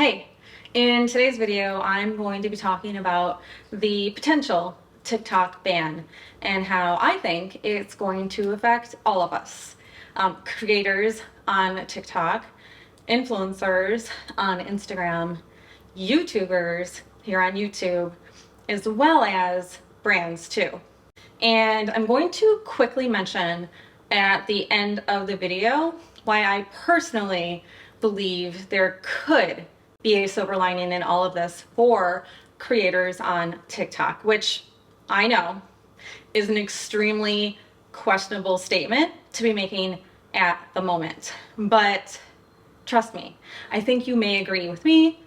Hey, in today's video, I'm going to be talking about the potential TikTok ban and how I think it's going to affect all of us. Creators on TikTok, influencers on Instagram, YouTubers here on YouTube, as well as brands too. And I'm going to quickly mention at the end of the video why I personally believe there could be a silver lining in all of this for creators on TikTok, which I know is an extremely questionable statement to be making at the moment. But trust me, I think you may agree with me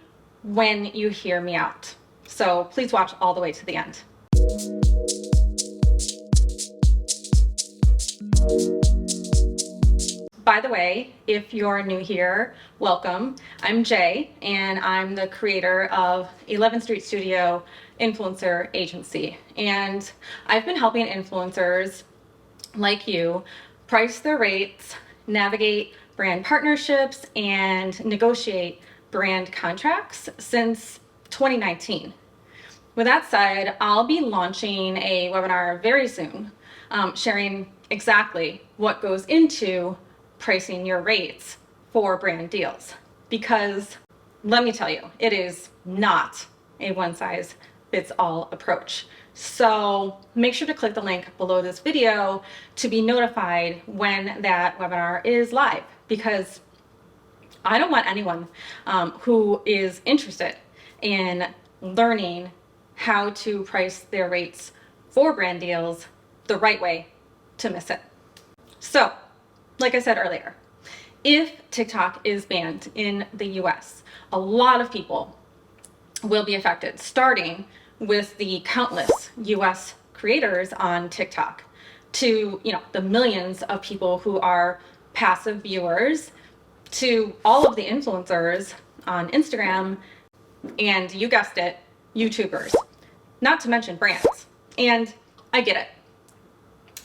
when you hear me out. So please watch all the way to the end. By the way, if you're new here, welcome. I'm Jay, and I'm the creator of 11th Street Studio Influencer Agency. And I've been helping influencers like you price their rates, navigate brand partnerships, and negotiate brand contracts since 2019. With that said, I'll be launching a webinar very soon, sharing exactly what goes into pricing your rates for brand deals, because let me tell you, it is not a one-size-fits-all approach. So make sure to click the link below this video to be notified when that webinar is live, because I don't want anyone who is interested in learning how to price their rates for brand deals the right way to miss it. So, like I said earlier, if TikTok is banned in the US, a lot of people will be affected, starting with the countless US creators on TikTok to, the millions of people who are passive viewers, to all of the influencers on Instagram, and you guessed it, YouTubers, not to mention brands. And I get it.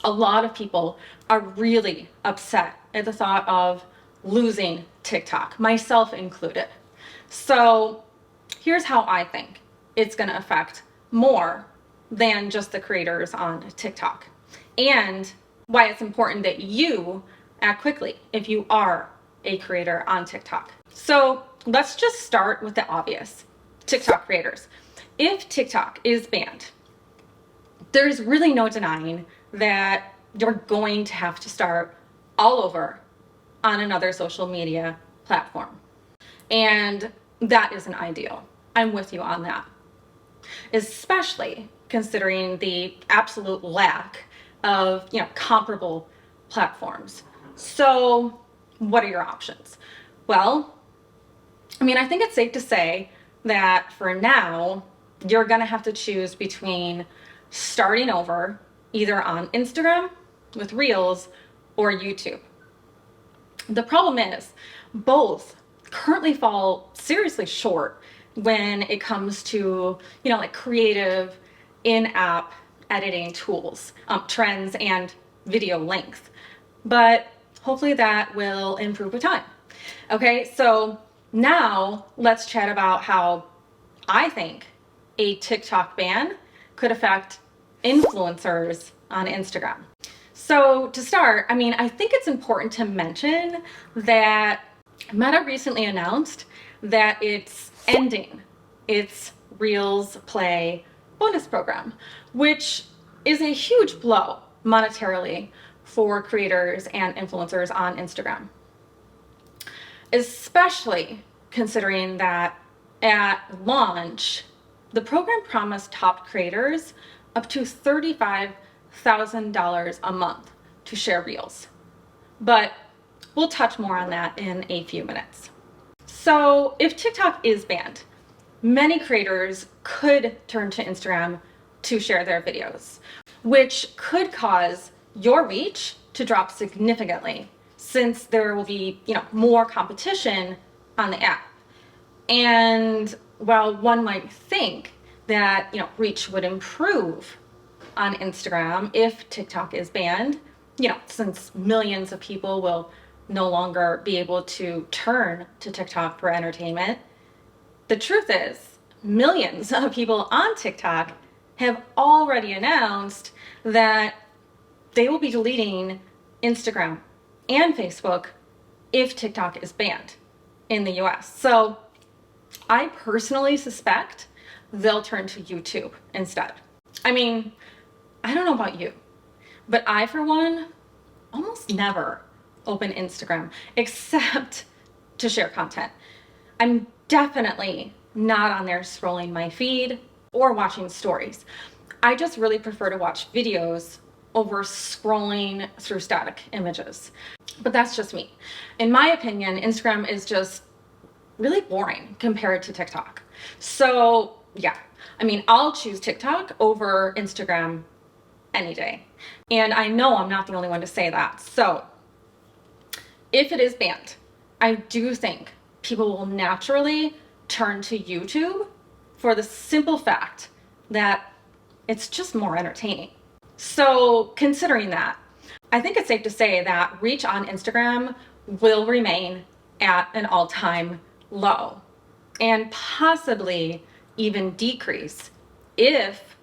A lot of people are really upset at the thought of losing TikTok, myself included. So here's how I think it's going to affect more than just the creators on TikTok, and why it's important that you act quickly if you are a creator on TikTok. So let's just start with the obvious. TikTok creators. If TikTok is banned, there's really no denying that you're going to have to start all over on another social media platform. And that isn't ideal. I'm with you on that. Especially considering the absolute lack of, comparable platforms. So what are your options? Well, I think it's safe to say that for now, you're gonna have to choose between starting over either on Instagram with Reels or YouTube. The problem is both currently fall seriously short when it comes to, creative in-app editing tools, trends, and video length. But hopefully that will improve with time. Okay, so now let's chat about how I think a TikTok ban could affect influencers on Instagram. So to start, I think it's important to mention that Meta recently announced that it's ending its Reels Play bonus program, which is a huge blow monetarily for creators and influencers on Instagram, especially considering that at launch, the program promised top creators up to $35,000 a month to share Reels. But we'll touch more on that in a few minutes. So if TikTok is banned, many creators could turn to Instagram to share their videos, which could cause your reach to drop significantly, since there will be, more competition on the app. And while one might think that, reach would improve on Instagram if TikTok is banned, since millions of people will no longer be able to turn to TikTok for entertainment, the truth is, millions of people on TikTok have already announced that they will be deleting Instagram and Facebook if TikTok is banned in the US. So I personally suspect they'll turn to YouTube instead. I mean, I don't know about you, but I, for one, almost never open Instagram except to share content. I'm definitely not on there scrolling my feed or watching stories. I just really prefer to watch videos over scrolling through static images. But that's just me. In my opinion, Instagram is just really boring compared to TikTok. So yeah, I mean, I'll choose TikTok over Instagram any day. And I know I'm not the only one to say that. So if it is banned, I do think people will naturally turn to YouTube for the simple fact that it's just more entertaining. So considering that, I think it's safe to say that reach on Instagram will remain at an all-time low and possibly even decrease if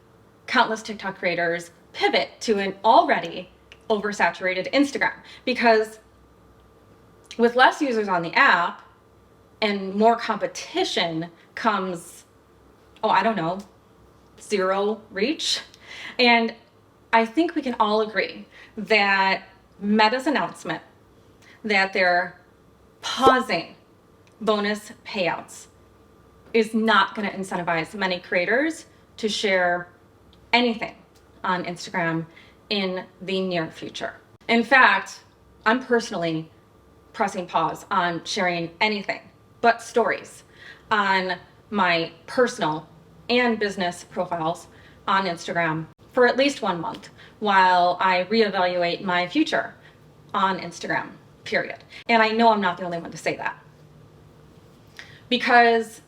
countless TikTok creators pivot to an already oversaturated Instagram. Because with less users on the app and more competition comes, oh, I don't know, zero reach. And I think we can all agree that Meta's announcement that they're pausing bonus payouts is not going to incentivize many creators to share anything on Instagram in the near future. In fact, I'm personally pressing pause on sharing anything but stories on my personal and business profiles on Instagram for at least 1 month while I reevaluate my future on Instagram, period. And I know I'm not the only one to say that. Because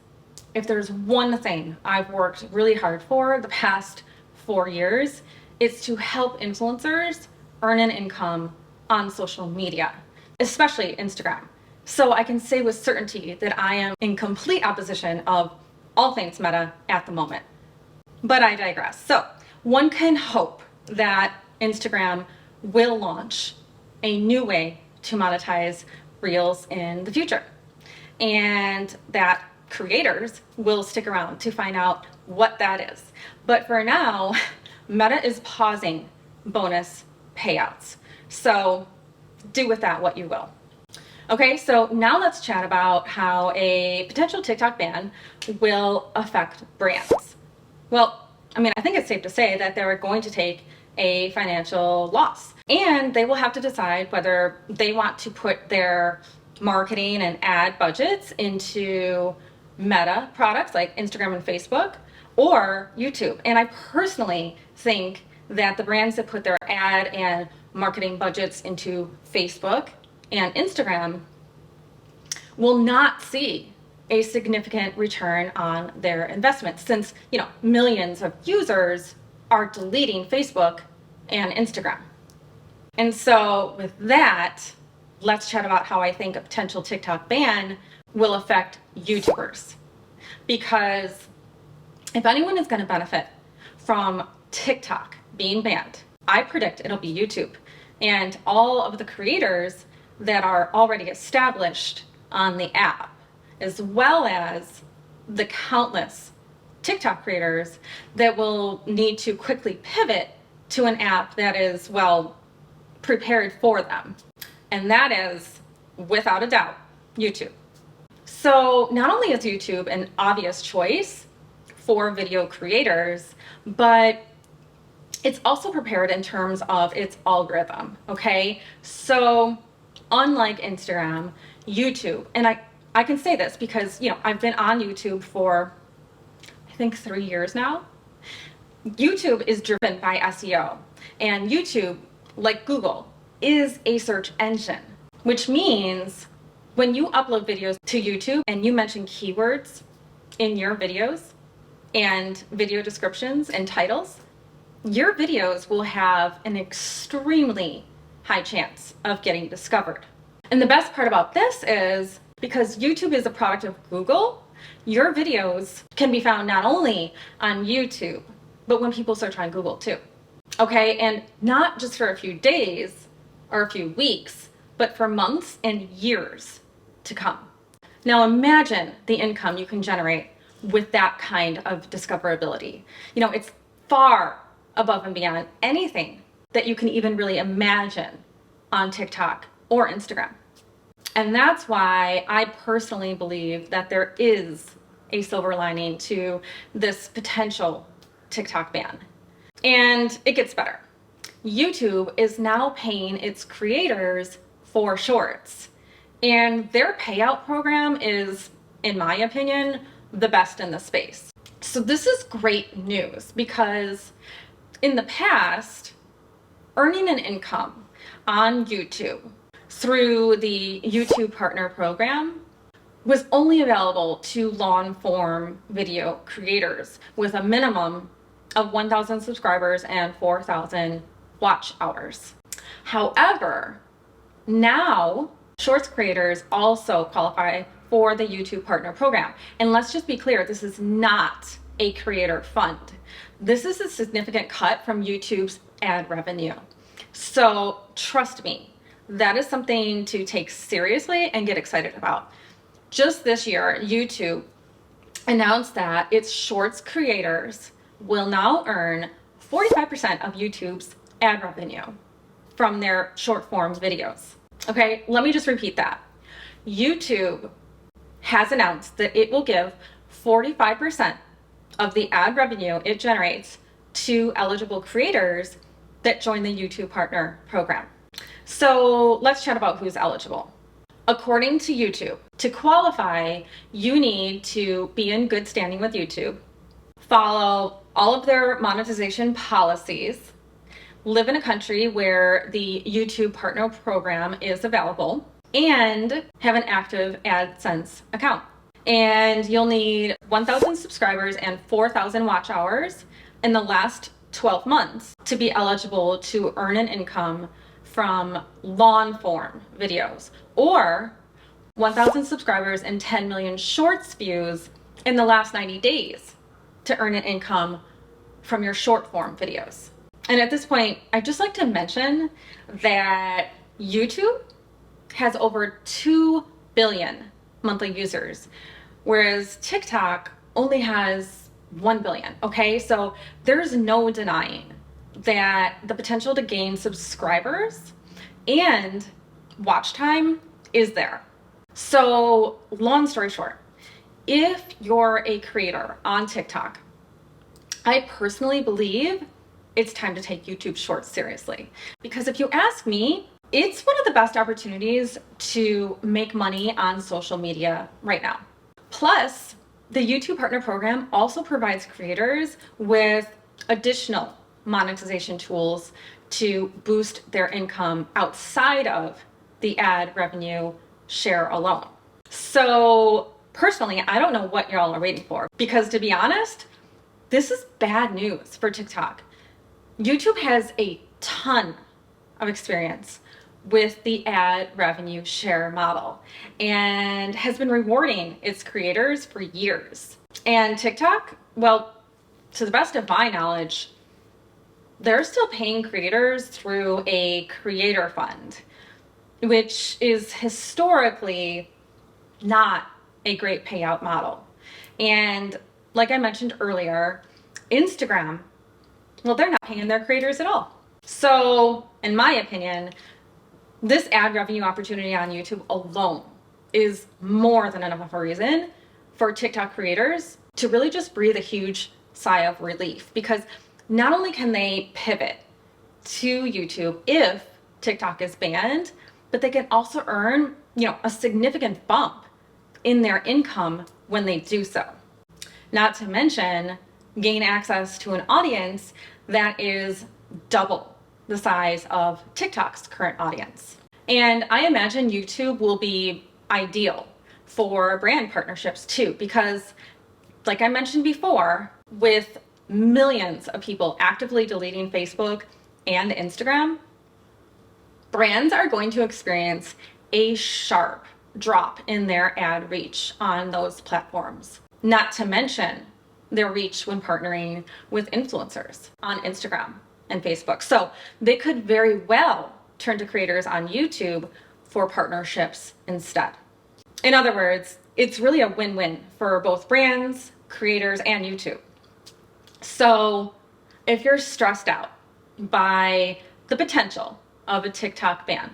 if there's one thing I've worked really hard for the past 4 years, it's to help influencers earn an income on social media, especially Instagram. So I can say with certainty that I am in complete opposition of all things Meta at the moment. But I digress. So one can hope that Instagram will launch a new way to monetize Reels in the future, and that creators will stick around to find out what that is. But for now, Meta is pausing bonus payouts. So do with that what you will. Okay, so now let's chat about how a potential TikTok ban will affect brands. Well, I mean, I think it's safe to say that they're going to take a financial loss, and they will have to decide whether they want to put their marketing and ad budgets into Meta products like Instagram and Facebook or YouTube. And I personally think that the brands that put their ad and marketing budgets into Facebook and Instagram will not see a significant return on their investment, since, millions of users are deleting Facebook and Instagram. And so with that, let's chat about how I think a potential TikTok ban will affect YouTubers. Because if anyone is going to benefit from TikTok being banned, I predict it'll be YouTube and all of the creators that are already established on the app, as well as the countless TikTok creators that will need to quickly pivot to an app that is, well, prepared for them. And that is, without a doubt, YouTube. So not only is YouTube an obvious choice for video creators, but it's also prepared in terms of its algorithm, okay? So unlike Instagram, YouTube, and I can say this because, I've been on YouTube for, I think, 3 years now. YouTube is driven by SEO, and YouTube, like Google, is a search engine, which means when you upload videos to YouTube and you mention keywords in your videos and video descriptions and titles, your videos will have an extremely high chance of getting discovered. And the best part about this is because YouTube is a product of Google, Your videos can be found not only on YouTube, but when people search on Google too. Okay, and not just for a few days or a few weeks, but for months and years to come. Now imagine the income you can generate with that kind of discoverability. You know, it's far above and beyond anything that you can even really imagine on TikTok or Instagram. And that's why I personally believe that there is a silver lining to this potential TikTok ban. And it gets better. YouTube is now paying its creators for shorts. And their payout program is, in my opinion, the best in the space. So this is great news because in the past, earning an income on YouTube through the YouTube Partner Program was only available to long-form video creators with a minimum of 1,000 subscribers and 4,000 watch hours. However, now Shorts creators also qualify for the YouTube Partner Program. And let's just be clear, this is not a creator fund. This is a significant cut from YouTube's ad revenue. So trust me, that is something to take seriously and get excited about. Just this year, YouTube announced that its Shorts creators will now earn 45% of YouTube's ad revenue from their short forms videos. Okay, let me just repeat that. YouTube has announced that it will give 45% of the ad revenue it generates to eligible creators that join the YouTube Partner Program. So let's chat about who's eligible. According to YouTube, to qualify, you need to be in good standing with YouTube, follow all of their monetization policies, live in a country where the YouTube Partner Program is available, and have an active AdSense account. And you'll need 1,000 subscribers and 4,000 watch hours in the last 12 months to be eligible to earn an income from long form videos, or 1,000 subscribers and 10 million shorts views in the last 90 days to earn an income from your short form videos. And at this point, I'd just like to mention that YouTube has over 2 billion monthly users, whereas TikTok only has 1 billion, okay? So there's no denying that the potential to gain subscribers and watch time is there. So long story short, if you're a creator on TikTok, I personally believe it's time to take YouTube Shorts seriously. Because if you ask me, it's one of the best opportunities to make money on social media right now. Plus, the YouTube Partner Program also provides creators with additional monetization tools to boost their income outside of the ad revenue share alone. So personally, I don't know what y'all are waiting for, because to be honest, this is bad news for TikTok. YouTube has a ton of experience with the ad revenue share model and has been rewarding its creators for years. And TikTok, well, to the best of my knowledge, they're still paying creators through a creator fund, which is historically not a great payout model. And like I mentioned earlier, Instagram, well, they're not paying their creators at all. So in my opinion, this ad revenue opportunity on YouTube alone is more than enough of a reason for TikTok creators to really just breathe a huge sigh of relief, because not only can they pivot to YouTube if TikTok is banned, but they can also earn, a significant bump in their income when they do so. Not to mention gain access to an audience that is double the size of TikTok's current audience. And I imagine YouTube will be ideal for brand partnerships too, because like I mentioned before, with millions of people actively deleting Facebook and Instagram, brands are going to experience a sharp drop in their ad reach on those platforms. Not to mention their reach when partnering with influencers on Instagram and Facebook. So they could very well turn to creators on YouTube for partnerships instead. In other words, it's really a win-win for both brands, creators, and YouTube. So if you're stressed out by the potential of a TikTok ban,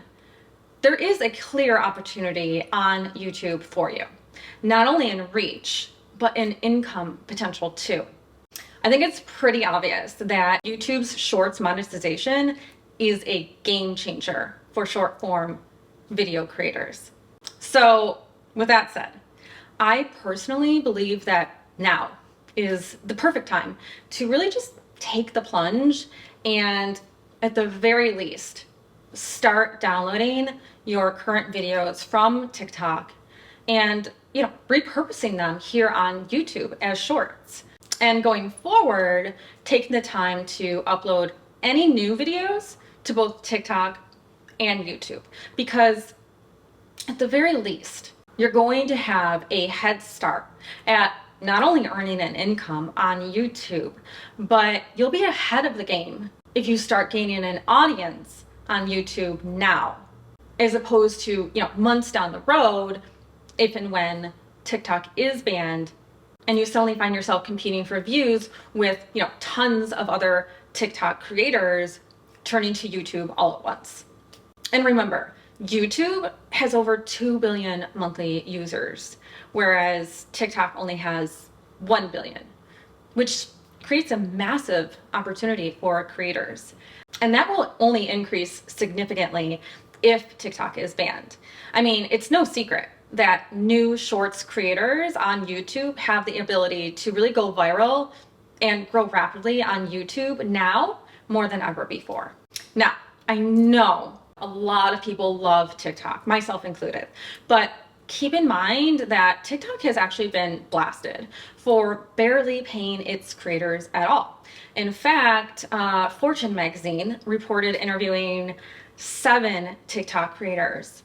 there is a clear opportunity on YouTube for you, not only in reach, but in income potential too. I think it's pretty obvious that YouTube's Shorts monetization is a game changer for short form video creators. So with that said, I personally believe that now is the perfect time to really just take the plunge and at the very least, start downloading your current videos from TikTok and repurposing them here on YouTube as shorts. And going forward, taking the time to upload any new videos to both TikTok and YouTube, because at the very least, you're going to have a head start at not only earning an income on YouTube, but you'll be ahead of the game if you start gaining an audience on YouTube now, as opposed to months down the road, if and when TikTok is banned and you suddenly find yourself competing for views with tons of other TikTok creators turning to YouTube all at once. And remember, YouTube has over 2 billion monthly users, whereas TikTok only has 1 billion, which creates a massive opportunity for creators. And that will only increase significantly if TikTok is banned. I mean, it's no secret that new shorts creators on YouTube have the ability to really go viral and grow rapidly on YouTube now more than ever before. Now, I know a lot of people love TikTok, myself included, but keep in mind that TikTok has actually been blasted for barely paying its creators at all. In fact, Fortune magazine reported interviewing 7 TikTok creators,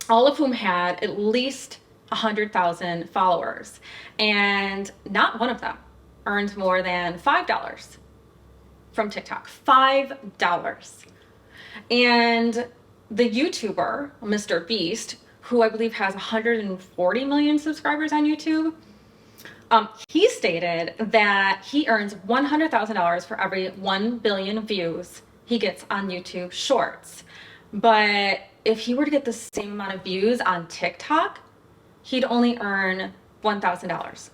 all of whom had at least 100,000 followers, and not one of them earned more than $5 from TikTok. $5. And the YouTuber, Mr. Beast, who I believe has 140 million subscribers on YouTube, he stated that he earns $100,000 for every 1 billion views he gets on YouTube Shorts. But if he were to get the same amount of views on TikTok, he'd only earn $1,000.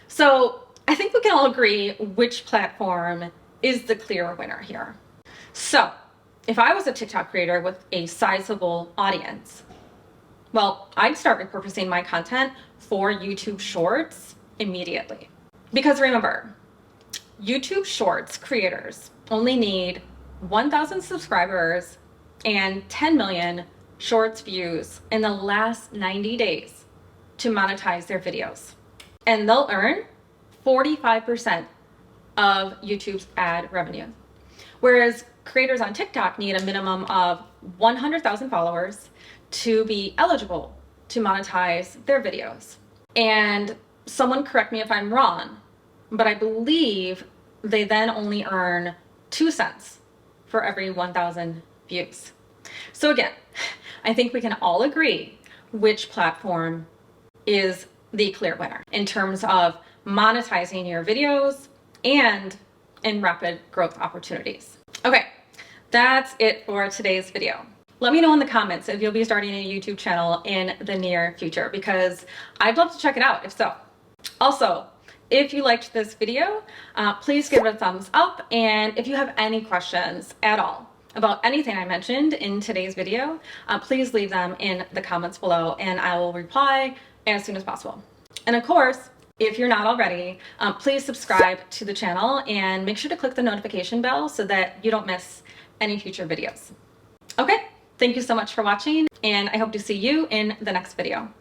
So I think we can all agree which platform is the clear winner here. So if I was a TikTok creator with a sizable audience, well, I'd start repurposing my content for YouTube Shorts immediately. Because remember, YouTube Shorts creators only need 1,000 subscribers and 10 million Shorts views in the last 90 days to monetize their videos. And they'll earn 45% of YouTube's ad revenue. Whereas creators on TikTok need a minimum of 100,000 followers to be eligible to monetize their videos. And someone correct me if I'm wrong, but I believe they then only earn 2 cents for every 1,000 views. So again, I think we can all agree which platform is the clear winner in terms of monetizing your videos and in rapid growth opportunities. Okay, that's it for today's video. Let me know in the comments if you'll be starting a YouTube channel in the near future, because I'd love to check it out if so. Also, if you liked this video, please give it a thumbs up. And if you have any questions at all about anything I mentioned in today's video, please leave them in the comments below and I will reply as soon as possible. And of course, if you're not already, please subscribe to the channel and make sure to click the notification bell so that you don't miss any future videos. Okay, thank you so much for watching, and I hope to see you in the next video.